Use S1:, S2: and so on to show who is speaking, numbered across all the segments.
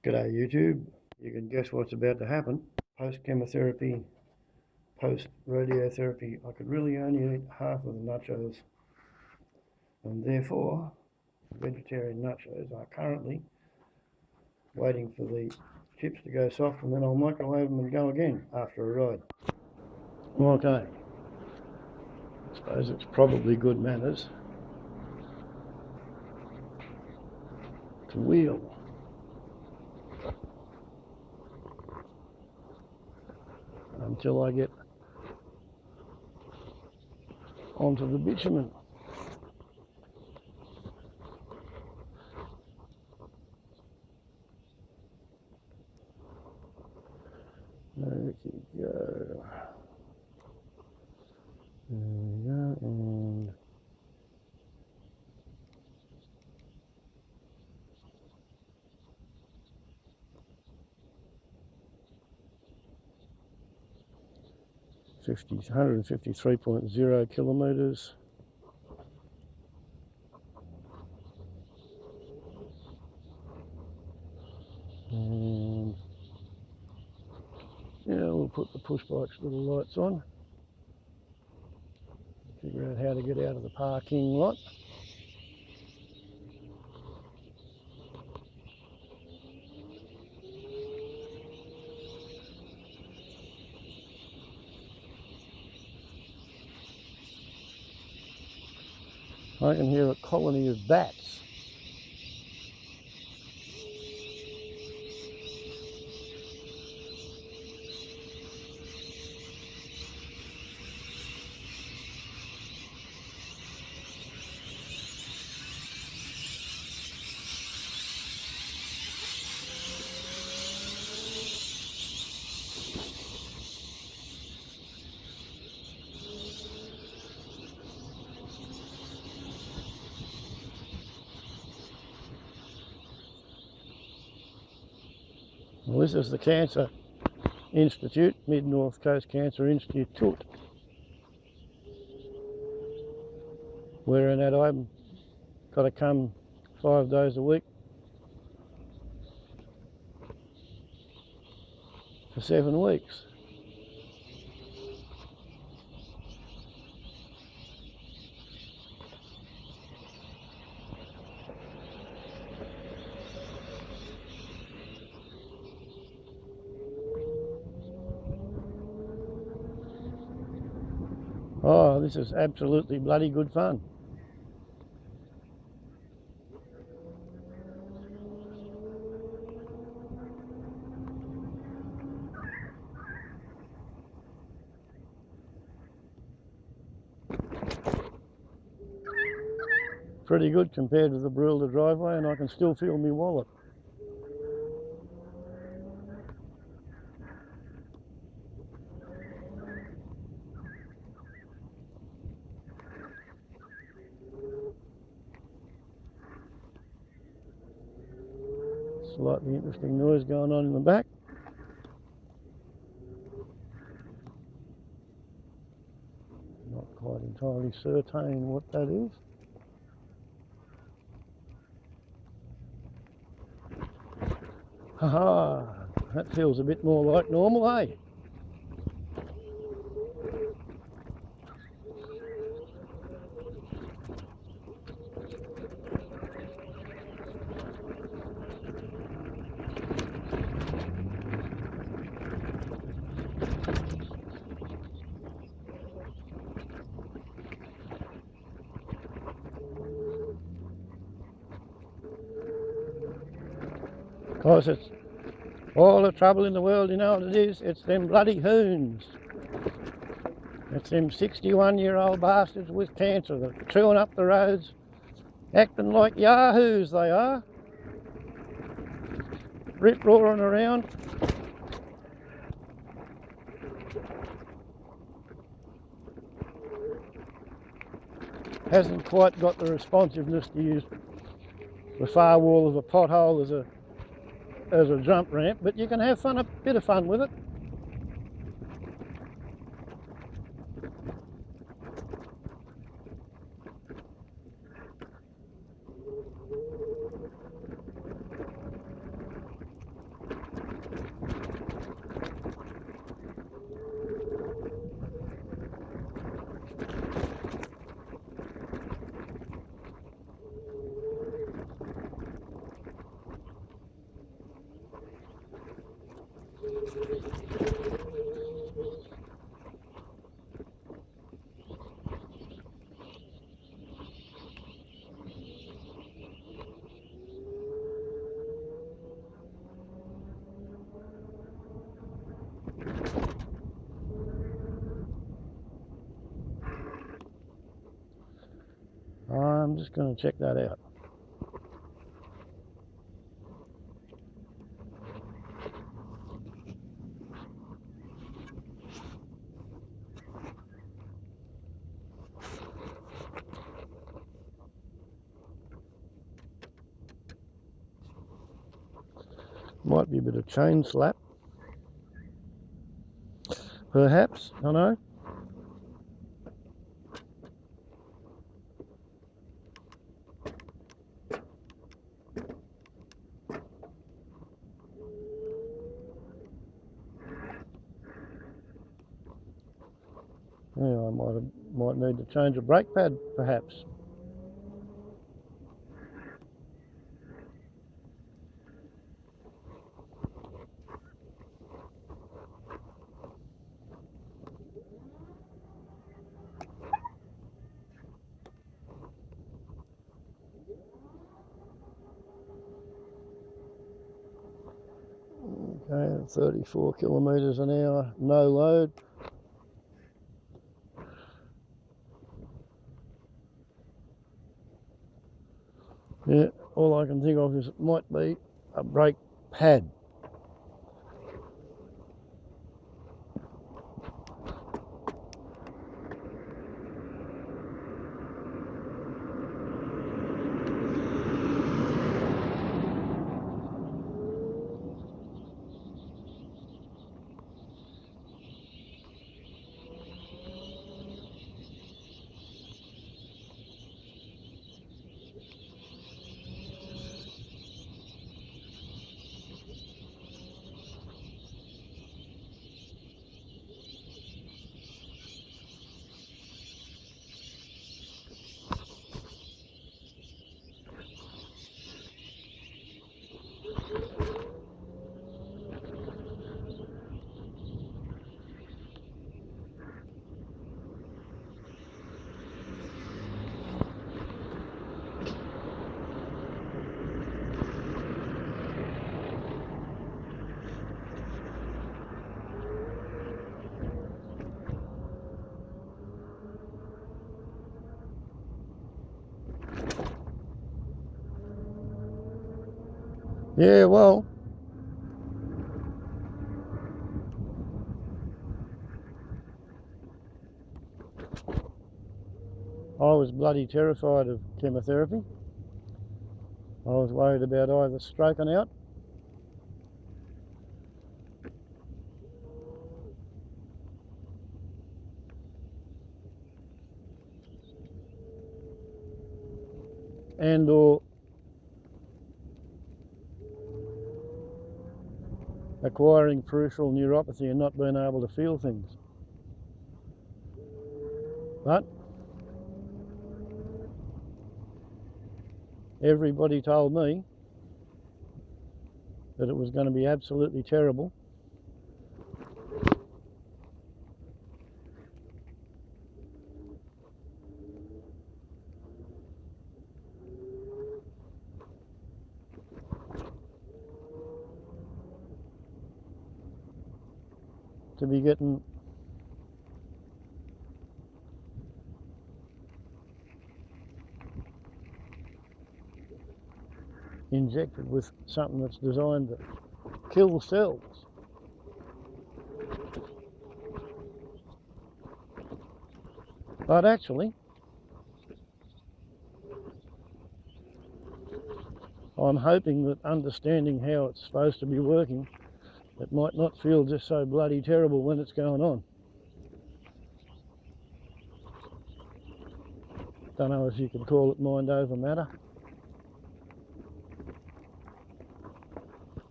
S1: G'day YouTube. You can guess what's about to happen. Post-chemotherapy, post-radiotherapy, I could really only eat half of the nachos, and therefore vegetarian nachos are currently waiting for the chips to go soft, and then I'll microwave them and go again after a ride. Okay, I suppose it's probably good manners to wheel until I get onto the bitumen. There we go. There we go, and $153.0 kilometres. And yeah, we'll put the push bike's little lights on. Figure out how to get out of the parking lot. I can hear a colony of bats. Well, this is the Cancer Institute, Mid-North Coast Cancer Institute, wherein that I've got to come 5 days a week for 7 weeks. Oh, this is absolutely bloody good fun. Pretty good compared to the Brulder driveway, and I can still feel my wallet. Slightly interesting noise going on in the back. Not quite entirely certain what that is. Haha, that feels a bit more like normal, eh? Because it's all the trouble in the world, you know what it is? It's them bloody hoons. It's them 61-year-old bastards with cancer that are chewing up the roads, acting like yahoos they are. Rip-roaring around. Hasn't quite got the responsiveness to use the far wall of a pothole as a jump ramp, but you can have a bit of fun with it. I'm just going to check that out. Might be a bit of chain slap. Perhaps, I don't know. Yeah, I might need to change a brake pad, perhaps. Okay, 34 kilometres an hour, no load. Yeah, all I can think of is it might be a brake pad. Yeah, well, I was bloody terrified of chemotherapy. I was worried about either stroking out and or acquiring peripheral neuropathy and not being able to feel things. But everybody told me that it was going to be absolutely terrible. To be getting injected with something that's designed to kill cells. But actually, I'm hoping that understanding how it's supposed to be working, it might not feel just so bloody terrible when it's going on. Don't know if you could call it mind over matter,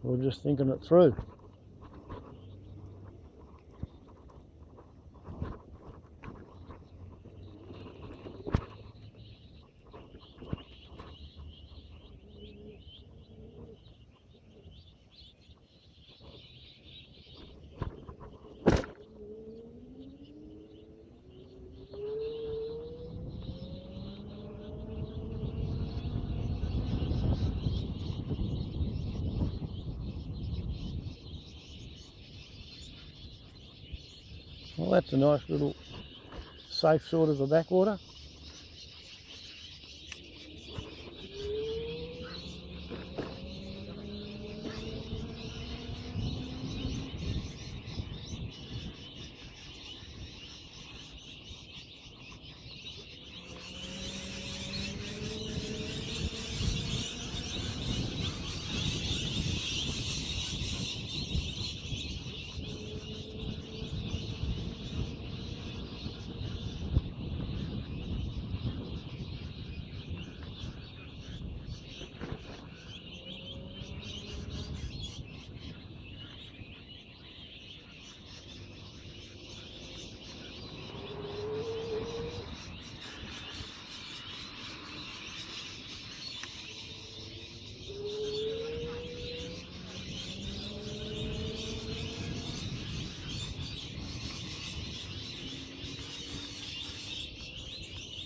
S1: or just thinking it through. Well, that's a nice little safe sort of a backwater.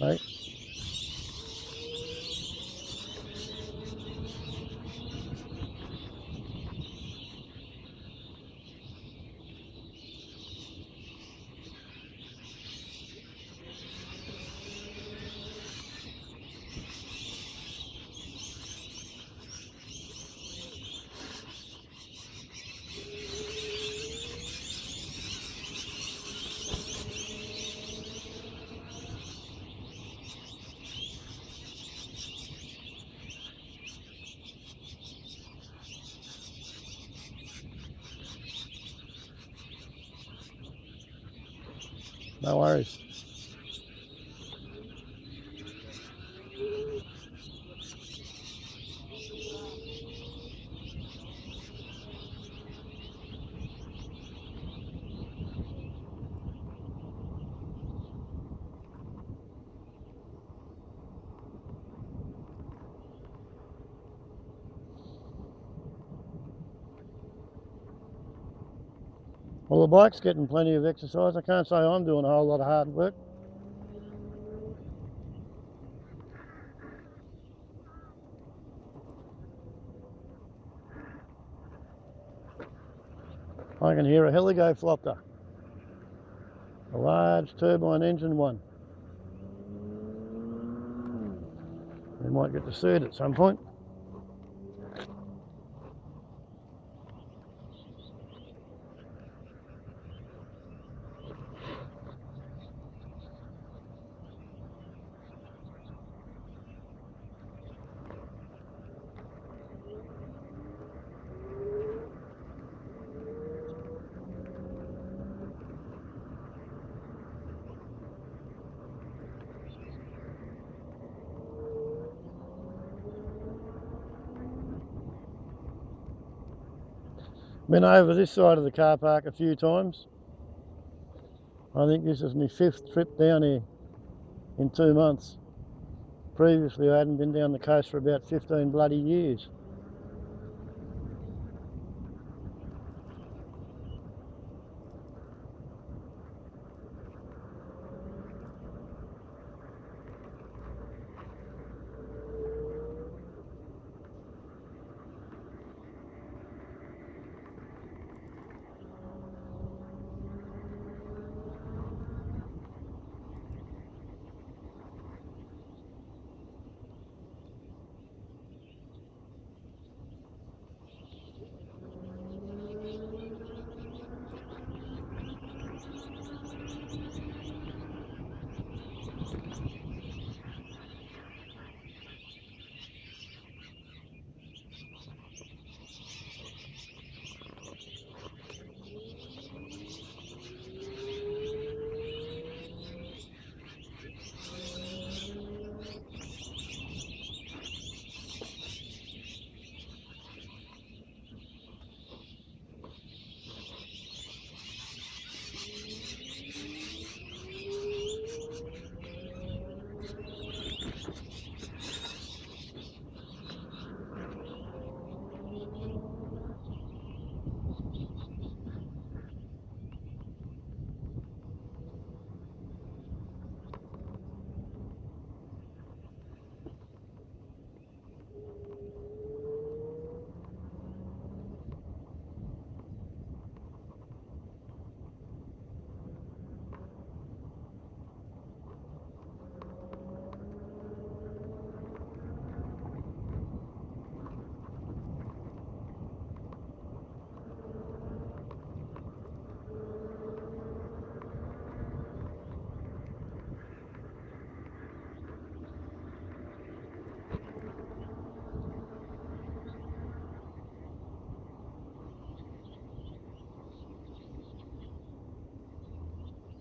S1: Right? No worries. Well, the bike's getting plenty of exercise. I can't say I'm doing a whole lot of hard work. I can hear a helicopter, a large turbine engine one. We might get to see it at some point. Been over this side of the car park a few times. I think this is my 5th trip down here in 2 months. Previously I hadn't been down the coast for about 15 bloody years.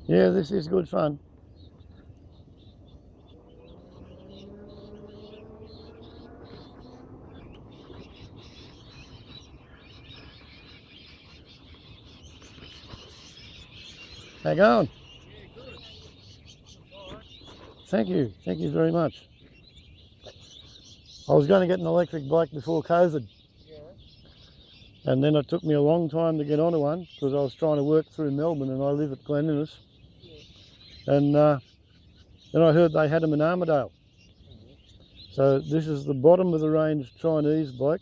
S1: Yeah, this is good fun. How you going?
S2: Yeah, good.
S1: Thank you very much. I was going to get an electric bike before COVID,
S2: Yeah.
S1: and then it took me a long time to get onto one because I was trying to work through Melbourne and I live at Glen Innes.
S2: Yeah.
S1: And then I heard they had them in Armidale. So this is the bottom of the range Chinese bike.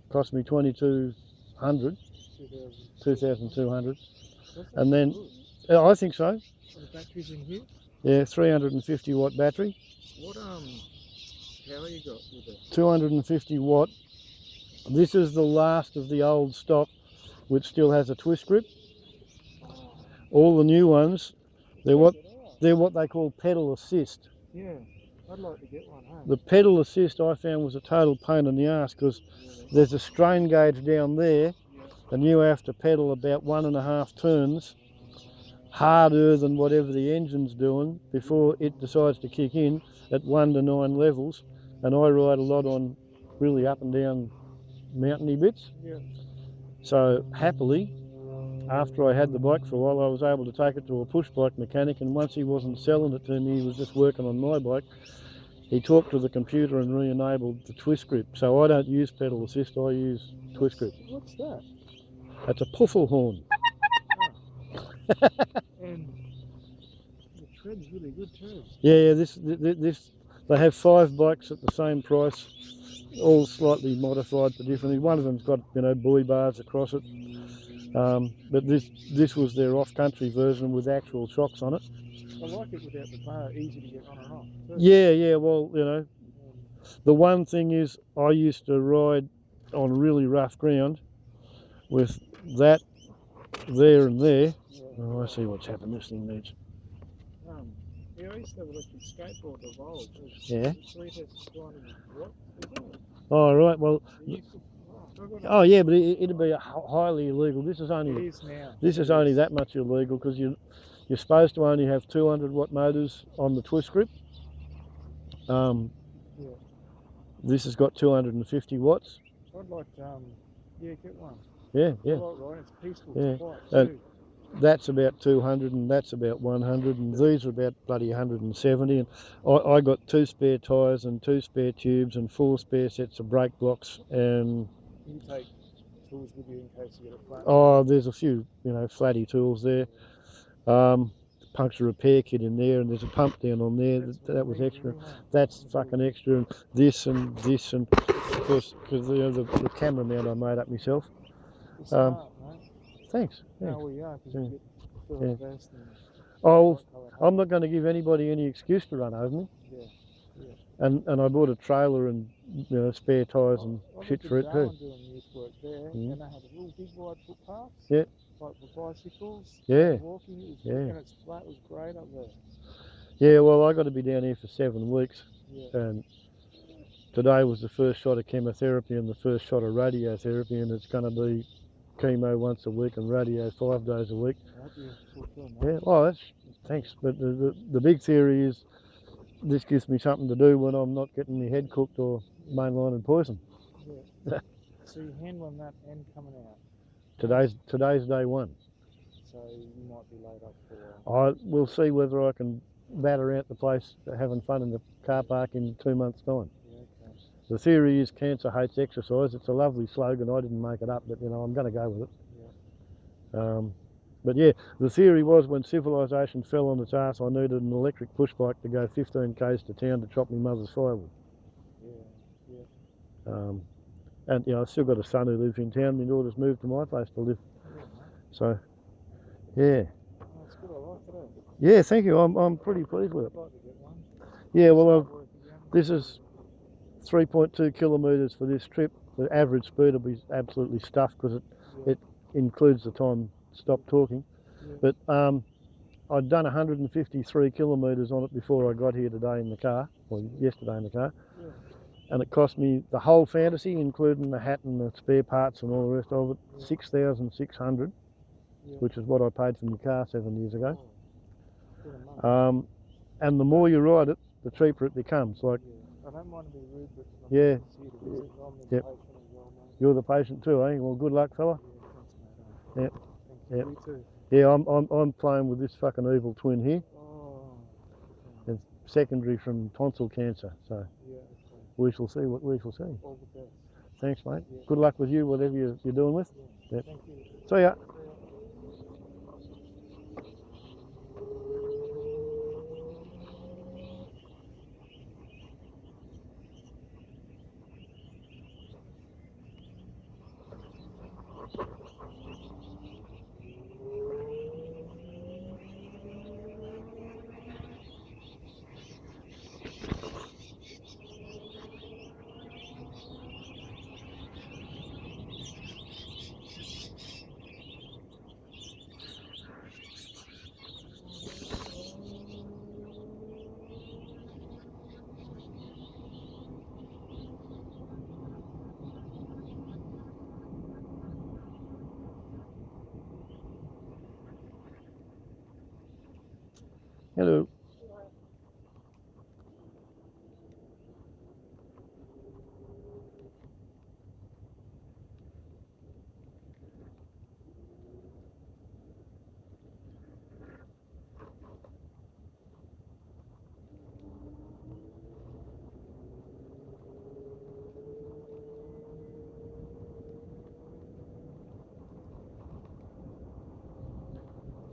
S1: Cost me 2,200, 2,200. And then, I think so.
S2: Are the batteries in here?
S1: Yeah, 350 watt battery.
S2: What power you got with it?
S1: 250 watt. This is the last of the old stock which still has a twist grip. All the new ones, they're what they call pedal assist.
S2: Yeah, I'd like to get one, huh?
S1: The pedal assist I found was a total pain in the ass because there's a strain gauge down there and you have to pedal about 1.5 turns harder than whatever the engine's doing before it decides to kick in at 1 to 9 levels. And I ride a lot on really up and down mountainy bits.
S2: Yeah.
S1: So happily, after I had the bike for a while, I was able to take it to a push bike mechanic, and once he wasn't selling it to me, he was just working on my bike. He talked to the computer and re-enabled the twist grip. So I don't use pedal assist, I use twist grip.
S2: What's that?
S1: That's a puffle horn.
S2: And the tread's really good too.
S1: Yeah, this they have 5 bikes at the same price, all slightly modified for different. One of them's got, you know, buoy bars across it. But this was their off-country version with actual shocks on it.
S2: I like it without the bar, easy to get on and off too.
S1: Yeah, well, you know, the one thing is I used to ride on really rough ground with that there and there.
S2: Yeah.
S1: Oh, I see what's happened. This thing needs.
S2: Yeah, I used to have an electric skateboard to Volge.
S1: Yeah.
S2: 3,200 watt, isn't it?
S1: Oh, right. Well,
S2: Oh,
S1: yeah, but it'd be highly illegal. This is
S2: it
S1: only
S2: is now.
S1: this is only that much illegal because you're supposed to only have 200 watt motors on the twist grip.
S2: Yeah.
S1: This has got 250 watts.
S2: I'd like get one.
S1: Yeah.
S2: I like riding, it's peaceful,
S1: Yeah.
S2: it's quiet too.
S1: That's about 200 and that's about 100, and these are about bloody 170. And I got 2 spare tyres and 2 spare tubes and 4 spare sets of brake blocks, and
S2: You take tools with you in case you get a flat.
S1: oh, there's a few, you know, flatty tools there. Puncture repair kit in there, and there's a pump down on there. That was extra. That's fucking extra, and this and this, and of course, because the camera mount I made up myself.
S2: It's smart, mate.
S1: Thanks.
S2: No, we are, because you get the vest and
S1: Oh, I'm not going to give anybody any excuse to run over me.
S2: Yeah.
S1: And I bought a trailer and, you know, spare tyres and shit for it too.
S2: Doing youth work there, and they had little big wide footpaths.
S1: Yeah.
S2: Like for bicycles.
S1: Yeah.
S2: Walking, it was and it's flat, it was great up there.
S1: Yeah, well, I got to be down here for 7 weeks,
S2: Yeah.
S1: and today was the first shot of chemotherapy and the first shot of radiotherapy, and it's going to be chemo once a week and radio 5 days a week. Yeah, well, that's thanks. But the big theory is this gives me something to do when I'm not getting my head cooked or mainline and poison.
S2: Yeah. So you're handling that and coming out.
S1: Today's day 1.
S2: So you might be laid up for a while.
S1: We'll see whether I can batter out the place having fun in the car park in 2 months' time.
S2: Yeah, okay.
S1: The theory is cancer hates exercise. It's a lovely slogan. I didn't make it up, but you know, I'm going to go with it.
S2: Yeah.
S1: But yeah, the theory was when civilization fell on its ass, I needed an electric push bike to go 15 k's to town to chop my mother's firewood.
S2: Yeah.
S1: And you know, I've still got a son who lives in town. My daughter's moved to my place to live. So, yeah.
S2: That's good. I like it.
S1: Yeah, thank you. I'm pretty pleased with it.
S2: I'd like to get one.
S1: Yeah, well, this is 3.2 kilometres for this trip. The average speed will be absolutely stuffed because it includes the time stop talking.
S2: Yeah.
S1: But I'd done 153 kilometres on it before I got here today in the car, or yesterday in the car.
S2: Yeah.
S1: And it cost me the whole fantasy, including the hat and the spare parts and all the rest of it, 6,600, which is what I paid for my car 7 years ago.
S2: in a month.
S1: And the more you ride it, the cheaper it becomes. Like,
S2: Yeah. I don't want to be rude, but I'm
S1: Yeah,
S2: here to visit. I'm the
S1: yep.
S2: patient as well, mate.
S1: you're the patient too, eh? Well, good luck, fella.
S2: Yeah, thanks, mate.
S1: Yep.
S2: Thank you.
S1: Yep.
S2: You too.
S1: Yeah, I'm playing with this fucking evil twin here.
S2: Oh.
S1: It's secondary from tonsil cancer, so
S2: Yeah, okay.
S1: we shall see what we shall see.
S2: All the best.
S1: Thanks, mate.
S2: Yeah.
S1: Good luck with you, whatever you're doing with.
S2: Yeah.
S1: Yep.
S2: Thank you.
S1: See ya. Hello.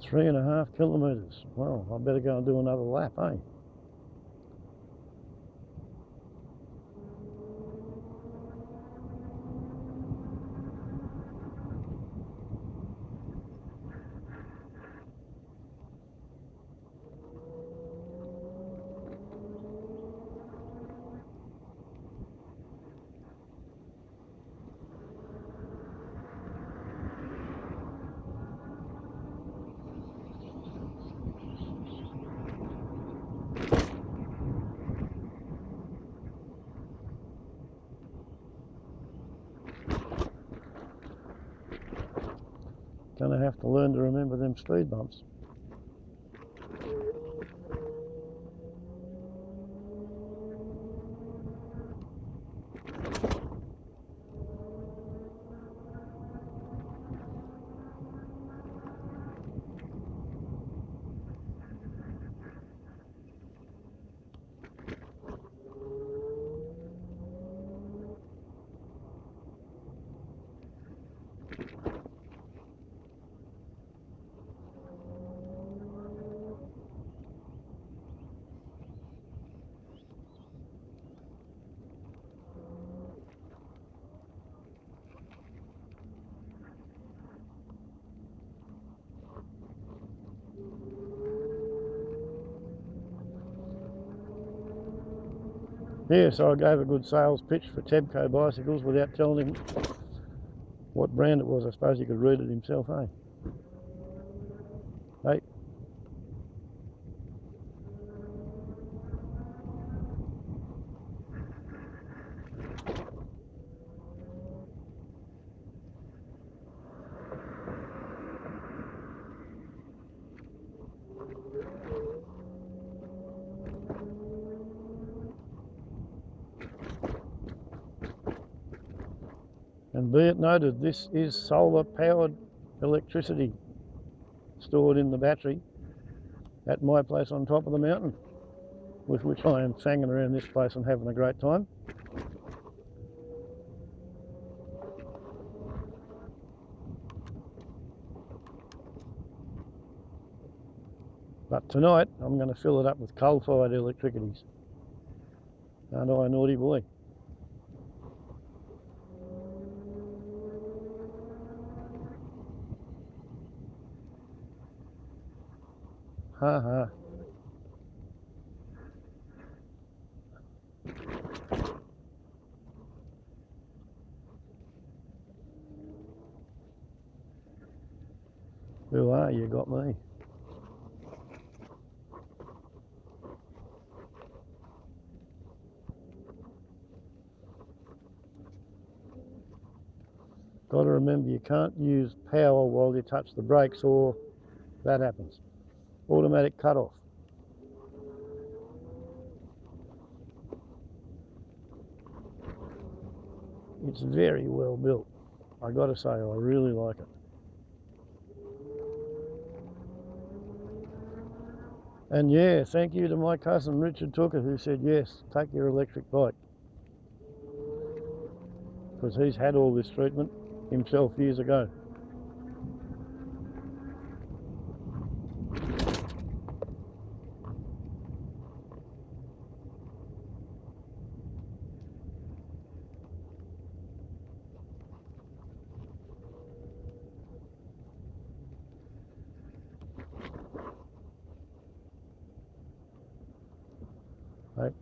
S1: Three and a half kilometres. Well, I better go and do another lap, eh? Gonna have to learn to remember them speed bumps. Yeah, so I gave a good sales pitch for Tebco bicycles without telling him what brand it was. I suppose he could read it himself, eh? Hey. And be it noted, this is solar powered electricity stored in the battery at my place on top of the mountain, with which I am fanging around this place and having a great time. But tonight I'm going to fill it up with coal-fired electricities. Aren't I a naughty boy? Ha ha. Who are you? Got me. Got to remember, you can't use power while you touch the brakes or that happens. Automatic cut off. It's very well built. I got to say, I really like it. And yeah, thank you to my cousin Richard Tooker, who said, yes, take your electric bike. Because he's had all this treatment himself years ago. Right.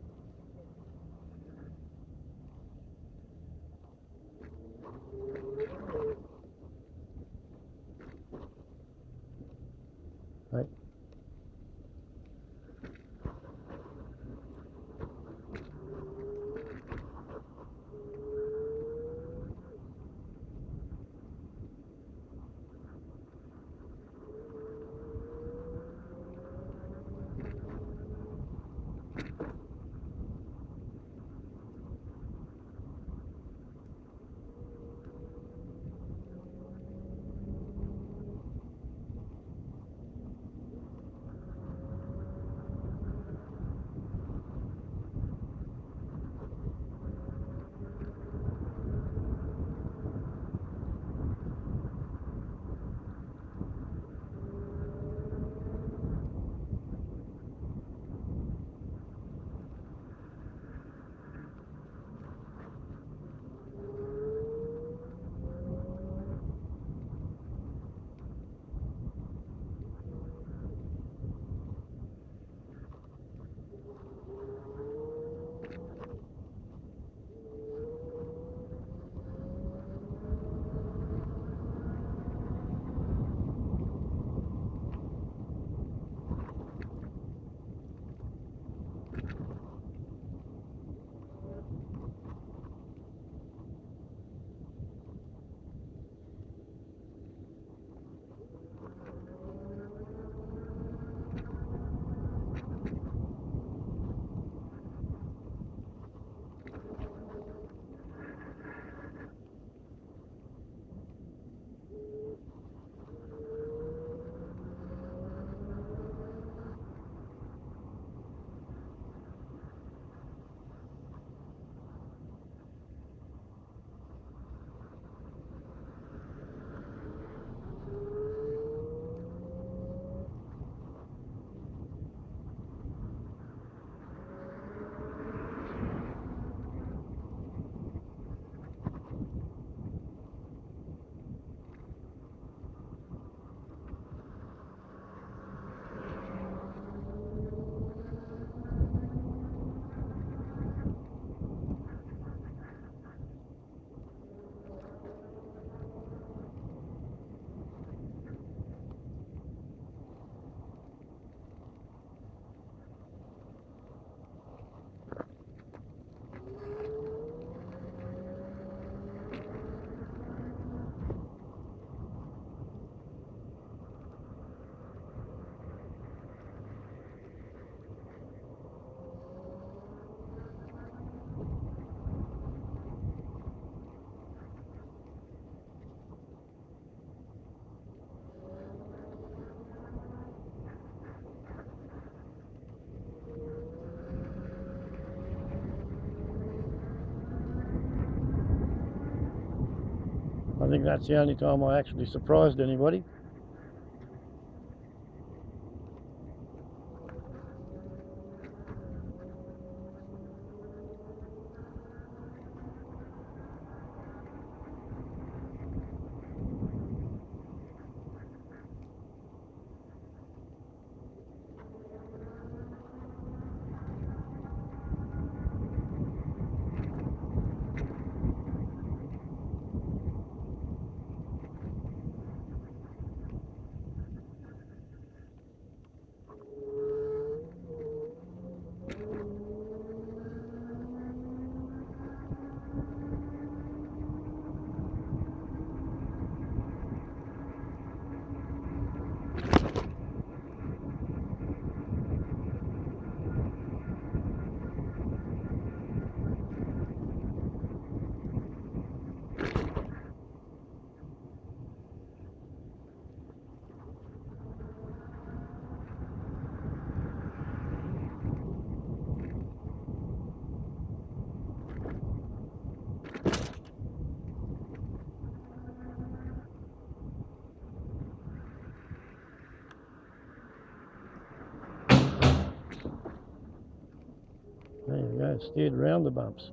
S1: Right. I think that's the only time I actually surprised anybody. and steered around the bumps.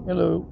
S1: Hello.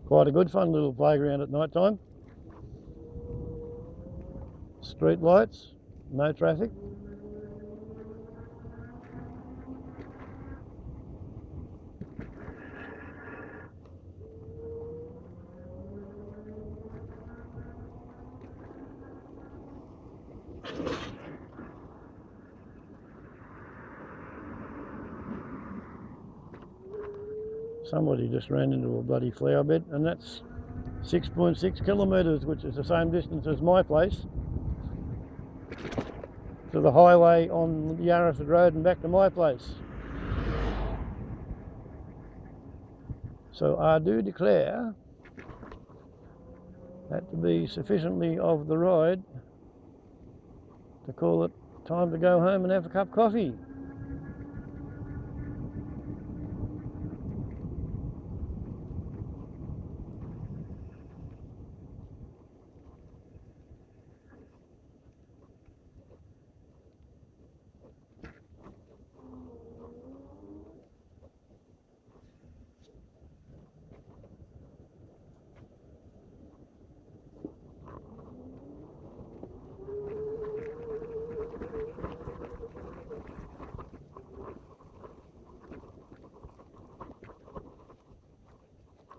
S1: Quite a good fun little playground at night time. Street lights, no traffic. Somebody just ran into a bloody flower bed, and that's 6.6 kilometres, which is the same distance as my place to the highway on Yarraford Road and back to my place. So I do declare that to be sufficiently of the ride to call it time to go home and have a cup of coffee.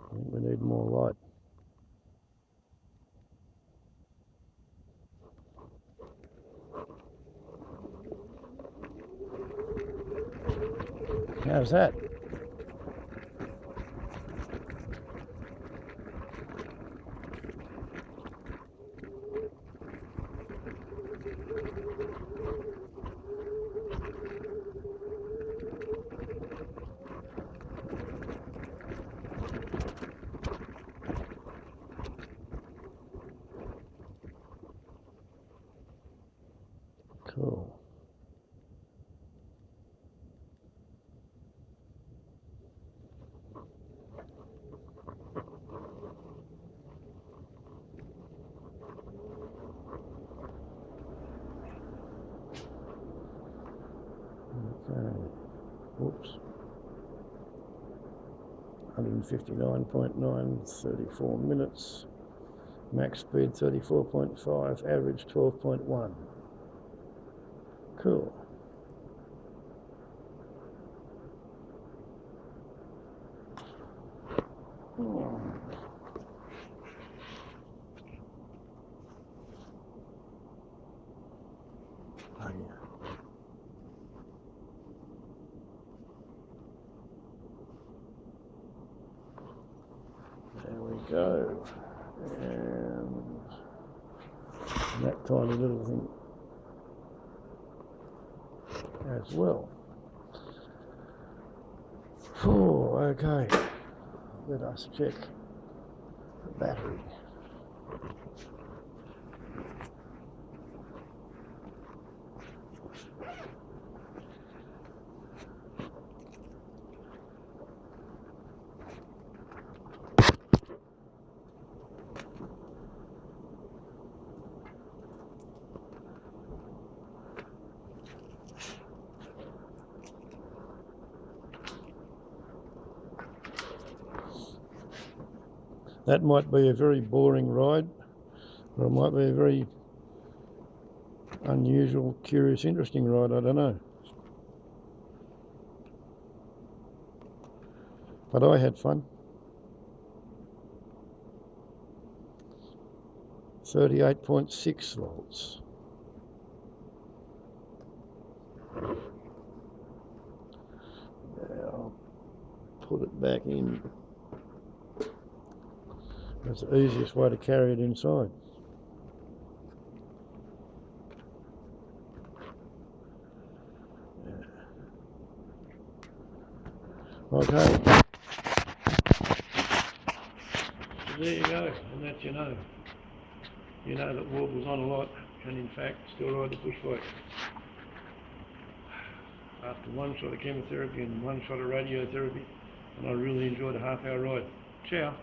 S1: I think we need more light. How's that? Cool. Okay. Whoops. 159.9, 34 minutes. Max speed 34.5, average 12.1. Cool. Oh. Oh, yeah. There we go. And that tiny little thing as well. Oh, okay. Let us check the battery. That might be a very boring ride, or it might be a very unusual, curious, interesting ride, I don't know. But I had fun. 38.6 volts. Now I'll put it back in. That's the easiest way to carry it inside. Okay. So there you go, and that you know. You know that Warble's on a lot, and in fact still ride the push bike. After one shot of chemotherapy and one shot of radiotherapy, and I really enjoyed a half-hour ride. Ciao.